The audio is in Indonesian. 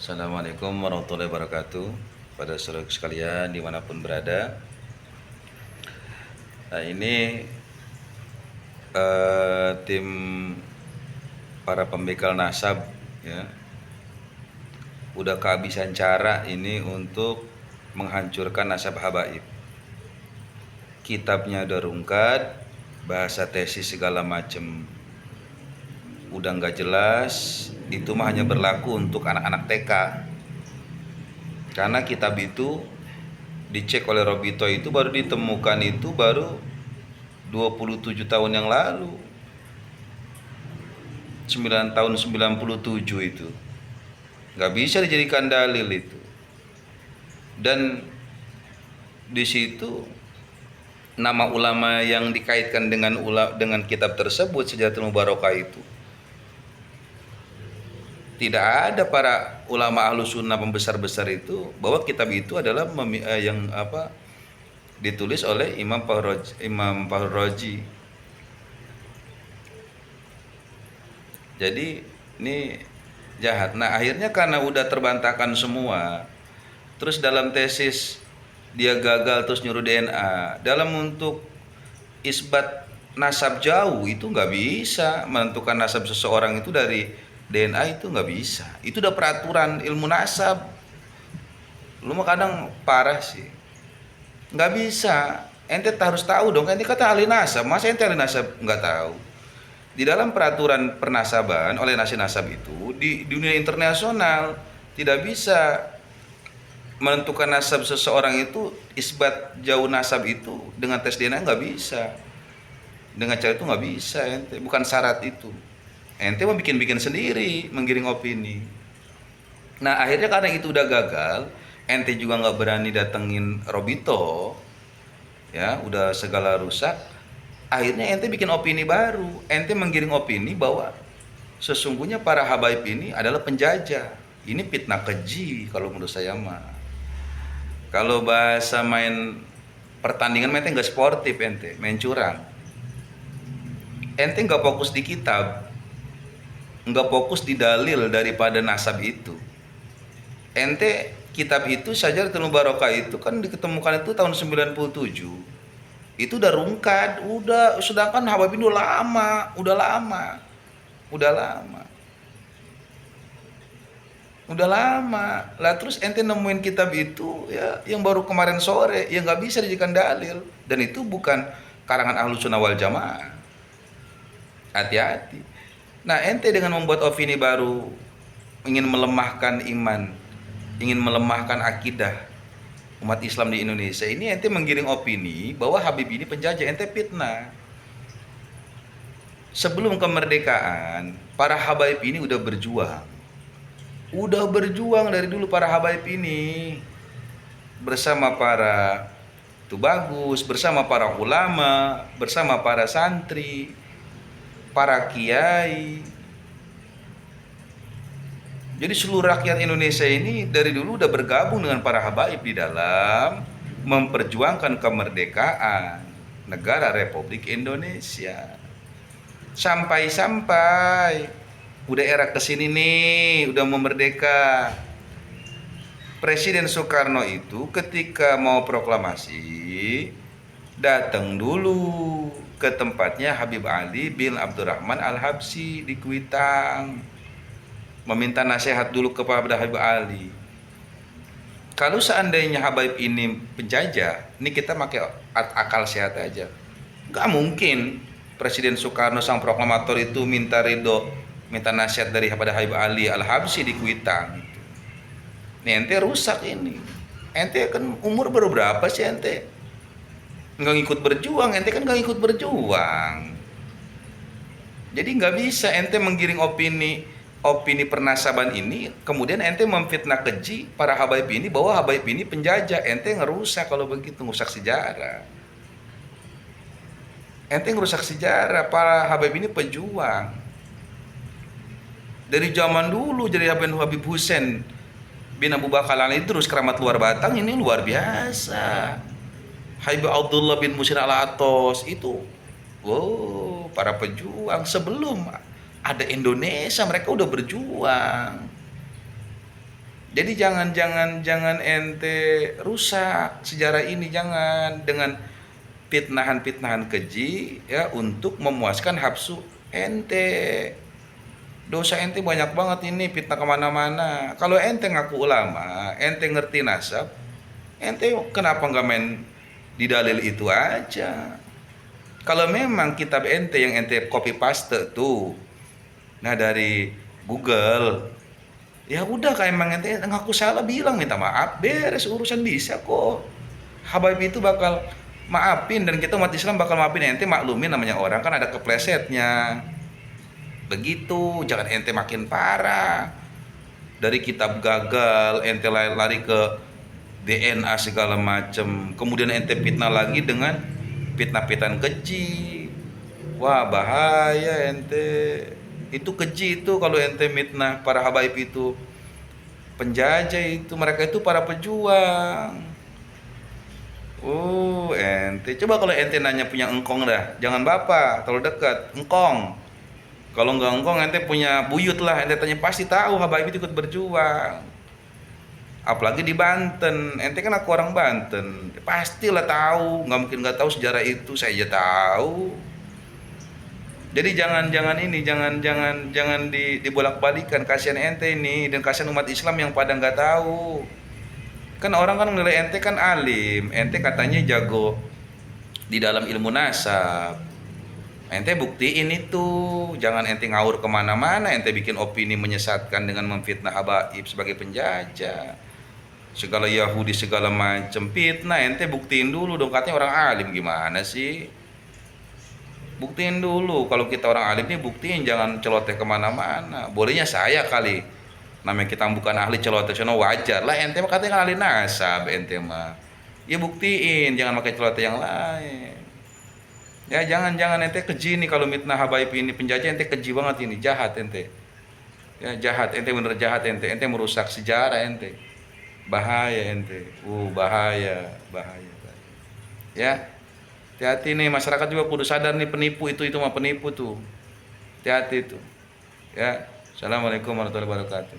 Assalamualaikum warahmatullahi wabarakatuh. Pada saudara sekalian dimanapun berada. Nah, ini tim para pembekal nasab ya, udah kehabisan cara ini untuk menghancurkan nasab habaib. Kitabnya udah rungkat, bahasa tesis segala macem udah nggak jelas. Itu mah hanya berlaku untuk anak-anak TK, karena kitab itu dicek oleh Robito itu baru ditemukan itu baru 27 tahun yang lalu. 9 tahun 97 itu nggak bisa dijadikan dalil itu. Dan di situ nama ulama yang dikaitkan dengan kitab tersebut, Sejatul Mubarakah, itu tidak ada para ulama ahlu sunnah pembesar-besar itu bahwa kitab itu adalah ditulis oleh Imam Fahroji. Jadi ini jahat. Nah, akhirnya karena udah terbantahkan semua, terus dalam tesis dia gagal, terus nyuruh DNA. Dalam untuk isbat nasab jauh itu nggak bisa menentukan nasab seseorang itu dari DNA, itu nggak bisa. Itu udah peraturan ilmu nasab. Lu mah kadang parah sih. Nggak bisa. Ente harus tahu dong. Ente kata ahli nasab, masa ente ahli nasab nggak tahu? Di dalam peraturan pernasaban oleh nasi nasab itu di dunia internasional tidak bisa menentukan nasab seseorang itu, isbat jauh nasab itu dengan tes DNA nggak bisa. Dengan cara itu nggak bisa, ente bukan syarat itu. Ente mau bikin-bikin sendiri, menggiring opini. Nah, akhirnya karena itu udah gagal, ente juga nggak berani datengin Robito, ya udah segala rusak. Akhirnya ente bikin opini baru, ente menggiring opini bahwa sesungguhnya para habaib ini adalah penjajah. Ini fitnah keji kalau menurut saya mah. Kalau bahasa main pertandingan, ente nggak sportif, ente main curang. Ente nggak fokus di kitab, nggak fokus di dalil daripada nasab itu. Ente kitab itu Syajaratul Mubarakah itu kan diketemukan itu tahun 97. Itu udah rungkat, sedangkan Habib ini udah lama. Lah terus ente nemuin kitab itu ya yang baru kemarin sore, yang nggak bisa dijadikan dalil, dan itu bukan karangan Ahlus Sunnah wal Jamaah. Hati-hati. Nah, ente dengan membuat opini baru, ingin melemahkan iman, ingin melemahkan akidah umat Islam di Indonesia ini, ente menggiring opini bahwa Habib ini penjajah. Ente fitnah. Sebelum kemerdekaan, para habaib ini udah berjuang dari dulu. Para habaib ini bersama para Tubagus, bersama para ulama, bersama para santri, para kiai. Jadi seluruh rakyat Indonesia ini dari dulu udah bergabung dengan para habaib di dalam memperjuangkan kemerdekaan negara Republik Indonesia. Sampai udah era kesini nih, udah mau merdeka. Presiden Soekarno itu ketika mau proklamasi datang dulu ke tempatnya Habib Ali bin Abdurrahman Al-Habsyi di Kuitang, meminta nasihat dulu kepada Habib Ali. Kalau seandainya Habib ini penjajah, ini kita pakai akal sehat aja, nggak mungkin Presiden Soekarno sang proklamator itu minta nasihat dari pada Habib Ali Al-Habsyi di Kuitang. Nih ente rusak ini. Ente kan umur baru berapa sih ente? Nggak ngikut berjuang, ente kan nggak ikut berjuang. Jadi nggak bisa ente menggiring opini pernasaban ini, kemudian ente memfitnah keji para habaib ini bahwa habaib ini penjajah. Ente ngerusak kalau begitu, ngerusak sejarah. Ente ngerusak sejarah. Para habaib ini pejuang. Dari zaman dulu, jadi Habib Hussein bin Abu Bakar Al terus keramat luar batang, ini luar biasa. Habib Abdullah bin Musyir Al-Atos itu, para pejuang sebelum ada Indonesia, mereka udah berjuang. Jadi jangan ente rusak sejarah ini, jangan dengan fitnahan-fitnahan keji ya untuk memuaskan hapsu ente. Dosa ente banyak banget ini, fitnah kemana-mana. Kalau ente ngaku ulama, ente ngerti nasab, ente kenapa nggak main di dalil itu aja? Kalau memang kitab ente yang ente copy paste tuh, nah dari Google, ya udah kayak emang ente ngaku salah, bilang minta maaf, beres urusan, bisa kok. Habaib itu bakal maafin, dan kita umat Islam bakal maafin ente, maklumin namanya orang kan ada keplesetnya. Begitu, jangan ente makin parah. Dari kitab gagal ente lari ke DNA segala macem, kemudian ente fitnah lagi dengan fitnah-fitnah keji. Wah bahaya ente. Itu keji itu kalau ente mitnah para habaib itu. Penjajah itu, mereka itu para pejuang. Ente coba kalau ente nanya punya engkong dah, jangan bapak terlalu dekat, engkong. Kalau nggak engkong ente punya buyut lah, ente tanya pasti tahu habaib itu ikut berjuang. Apalagi di Banten, ente kan aku orang Banten, pastilah tahu, nggak mungkin nggak tahu sejarah itu, saya aja tahu. Jadi jangan dibolak-balikan, kasihan ente ini dan kasihan umat Islam yang pada nggak tahu. Kan orang kan menilai ente kan alim, ente katanya jago di dalam ilmu nasab. Ente buktiin itu, jangan ente ngawur kemana-mana, ente bikin opini menyesatkan dengan memfitnah habaib sebagai penjajah. Segala Yahudi segala macam fitnah, ente buktiin dulu dong, katanya orang alim gimana sih? Buktiin dulu, kalau kita orang alim nih buktiin, jangan celoteh kemana-mana. Bolehnya saya kali, namanya kita bukan ahli celoteh, sono wajar lah, ente mah katanya kan ahli nasab, ente mah ya buktiin, jangan pakai celoteh yang lain. Ya jangan ente keji nih kalau mitnah habaib ini penjajah, ente keji banget ini, jahat ente. Ya jahat ente, bener jahat ente merusak sejarah ente. Bahaya ente. Bahaya, bahaya. Ya. Hati-hati nih, masyarakat juga kudu sadar nih, penipu itu mah penipu tuh. Hati-hati tuh. Ya. Assalamualaikum warahmatullahi wabarakatuh.